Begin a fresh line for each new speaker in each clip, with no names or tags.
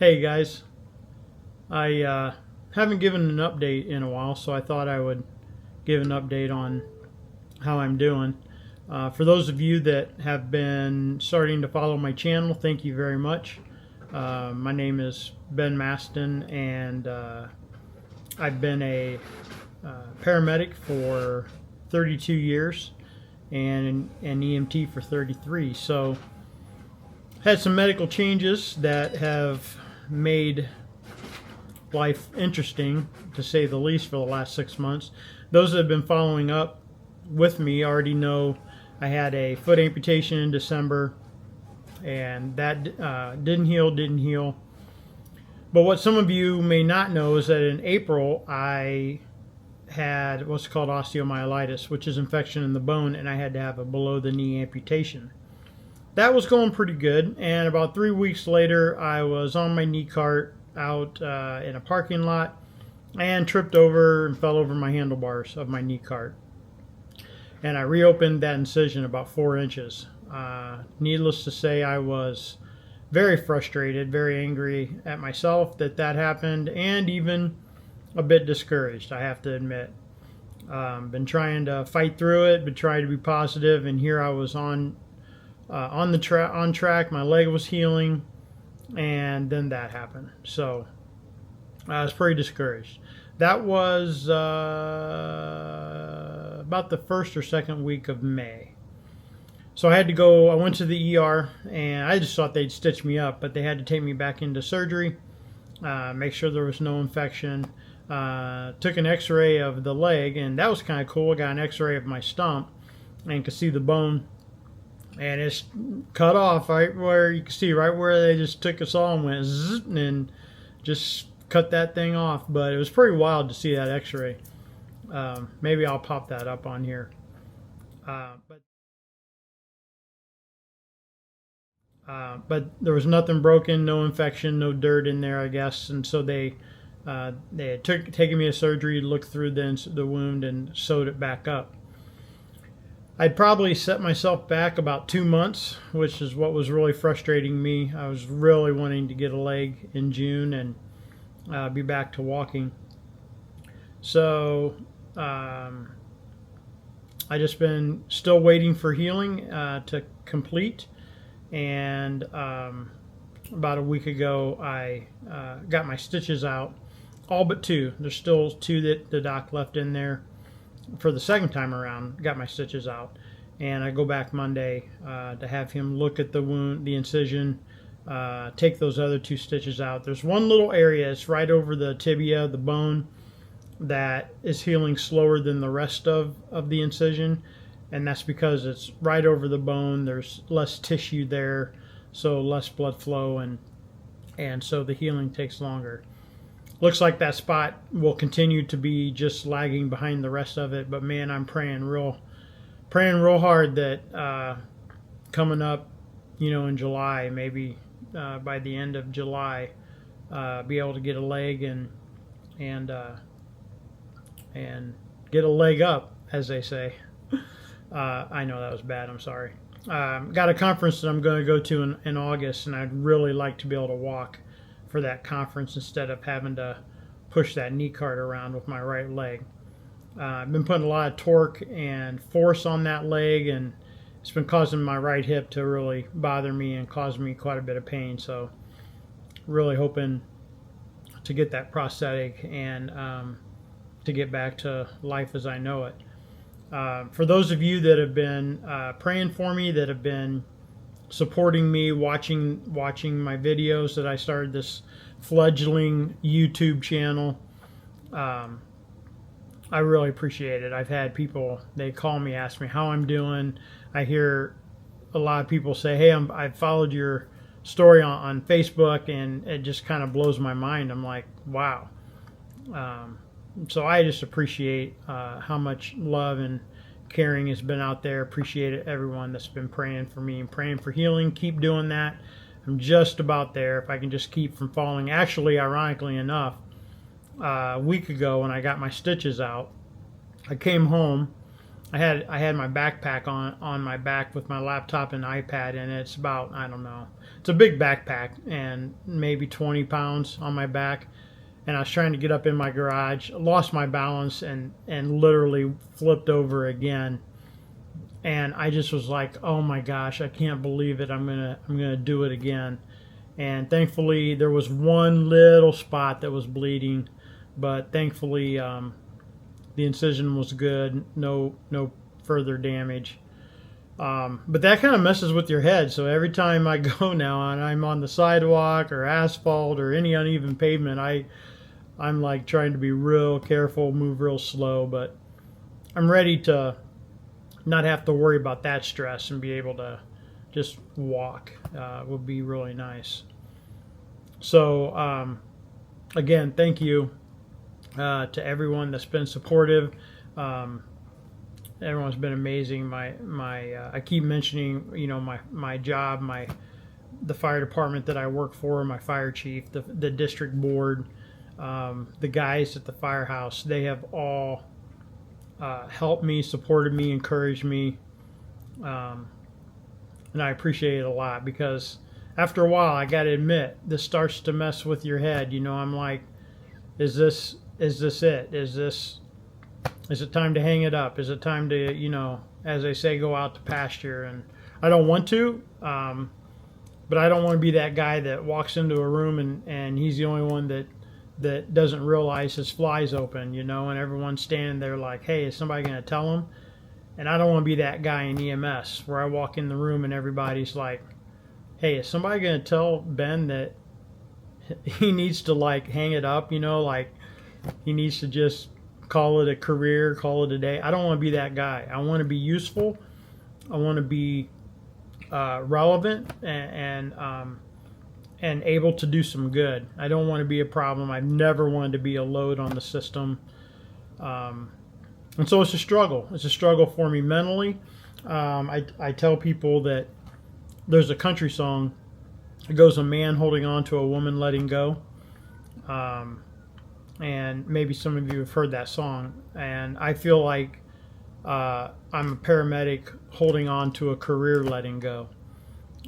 Hey guys, I haven't given an update in a while, so I thought I would give an update on how I'm doing. For those of you that have been starting to follow my channel, thank you very much. My name is Ben Maston, and I've been a paramedic for 32 years and an EMT for 33. So had some medical changes that have made life interesting, to say the least, for the last 6 months. Those that have been following up with me already know I had a foot amputation in December, and that didn't heal. But what some of you may not know is that in April I had what's called osteomyelitis, which is infection in the bone, and I had to have a below the knee amputation. That was going pretty good, and about 3 weeks later I was on my knee cart out in a parking lot and tripped over and fell over my handlebars of my knee cart, and I reopened that incision about 4 inches. Needless to say, I was very frustrated, very angry at myself that happened, and even a bit discouraged, I have to admit. Been trying to fight through it, been trying to be positive, and here I was on track. My leg was healing, and then that happened. So I was pretty discouraged. That was about the first or second week of May. So I had to go. I went to the ER, and I just thought they'd stitch me up, but they had to take me back into surgery, make sure there was no infection. Took an x-ray of the leg, and that was kind of cool. I got an x-ray of my stump and could see the bone, and it's cut off right where you can see, right where they just took a saw and went zzz, and just cut that thing off. But it was pretty wild to see that x-ray. Maybe I'll pop that up on here. But there was nothing broken, no infection, no dirt in there, I guess. And so they had taken me to surgery, looked through the wound, and sewed it back up. I'd probably set myself back about 2 months, which is what was really frustrating me. I was really wanting to get a leg in June and be back to walking. So I just been still waiting for healing to complete. And about a week ago I got my stitches out, all but 2. There's still 2 that the doc left in there for the second time around. Got my stitches out, and I go back Monday to have him look at the wound, the incision, take those other 2 stitches out. There's one little area, it's right over the tibia, the bone, that is healing slower than the rest of the incision, and that's because it's right over the bone. There's less tissue there, so less blood flow, and so the healing takes longer. Looks like that spot will continue to be just lagging behind the rest of it, but man, I'm praying real hard that coming up, in July, maybe by the end of July, be able to get a leg and get a leg up, as they say. I know that was bad, I'm sorry. Got a conference that I'm going to go to in August, and I'd really like to be able to walk for that conference instead of having to push that knee cart around with my right leg. I've been putting a lot of torque and force on that leg, and it's been causing my right hip to really bother me and cause me quite a bit of pain. So really hoping to get that prosthetic and to get back to life as I know it. For those of you that have been praying for me, that have been supporting me, watching my videos, that I started this fledgling YouTube channel, I really appreciate it. I've had people, they call me, ask me how I'm doing. I hear a lot of people say, hey, I followed your story on Facebook, and it just kind of blows my mind. I'm like, wow. So I just appreciate how much love and caring has been out there. Appreciate everyone that's been praying for me and praying for healing. Keep doing that. I'm just about there. If I can just keep from falling. Actually, ironically enough, a week ago when I got my stitches out, I came home I had my backpack on my back with my laptop and iPad, and it's about, I don't know, it's a big backpack and maybe 20 pounds on my back. And I was trying to get up in my garage, lost my balance, and literally flipped over again. And I just was like, oh my gosh, I can't believe it. I'm gonna do it again. And thankfully there was one little spot that was bleeding, but thankfully the incision was good, no further damage. But that kind of messes with your head. So every time I go now and I'm on the sidewalk or asphalt or any uneven pavement, I'm like trying to be real careful, move real slow, but I'm ready to not have to worry about that stress and be able to just walk. Would be really nice. So again, thank you to everyone that's been supportive. Everyone's been amazing. I keep mentioning, you know, my job, the fire department that I work for, my fire chief, the district board, the guys at the firehouse. They have all helped me, supported me, encouraged me, and I appreciate it a lot, because after a while, I got to admit, this starts to mess with your head. You know, I'm like, is this it? Is it time to hang it up? Is it time to, you know, as they say, go out to pasture? And I don't want to, but I don't want to be that guy that walks into a room and he's the only one that doesn't realize his fly's open, you know, and everyone's standing there like, hey, is somebody going to tell him? And I don't want to be that guy in EMS where I walk in the room and everybody's like, hey, is somebody going to tell Ben that he needs to, like, hang it up, you know, like he needs to just call it a career, call it a day. I don't want to be that guy. I want to be useful. I want to be relevant and able to do some good. I don't want to be a problem. I've never wanted to be a load on the system. And so it's a struggle. It's a struggle for me mentally. I tell people that there's a country song. It goes, a man holding on to a woman letting go. And maybe some of you have heard that song. And I feel like I'm a paramedic holding on to a career letting go.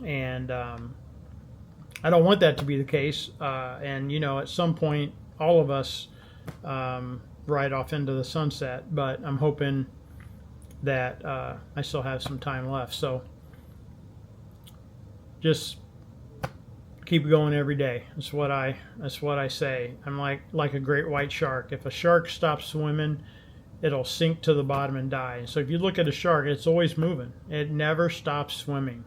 And I don't want that to be the case. And, you know, at some point, all of us ride off into the sunset. But I'm hoping that I still have some time left. So just keep going every day. That's what I say. I'm like a great white shark. If a shark stops swimming, it'll sink to the bottom and die. So if you look at a shark, it's always moving. It never stops swimming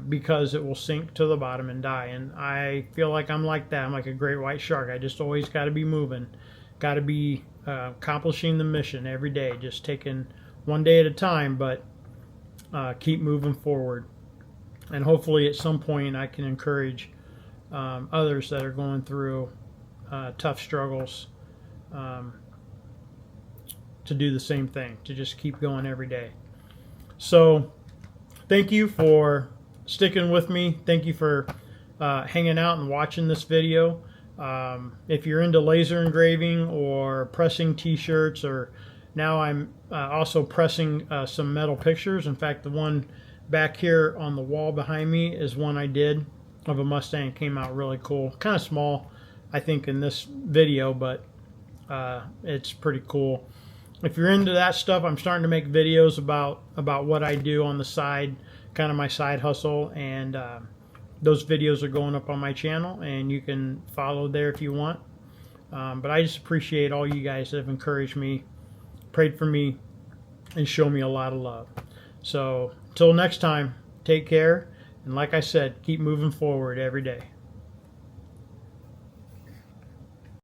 because it will sink to the bottom and die. And I feel like I'm like that. I'm like a great white shark. I just always got to be moving, got to be accomplishing the mission every day, just taking one day at a time, but keep moving forward. And hopefully at some point I can encourage others that are going through tough struggles to do the same thing, to just keep going every day. So thank you for sticking with me. Thank you for hanging out and watching this video. If you're into laser engraving or pressing t-shirts, or now I'm also pressing some metal pictures. In fact, the one back here on the wall behind me is one I did of a Mustang. It came out really cool. Kind of small, I think, in this video, but it's pretty cool. If you're into that stuff, I'm starting to make videos about what I do on the side, kind of my side hustle, and those videos are going up on my channel, and you can follow there if you want. But I just appreciate all you guys that have encouraged me, prayed for me, and show me a lot of love. So until next time, take care, and like I said, keep moving forward every day.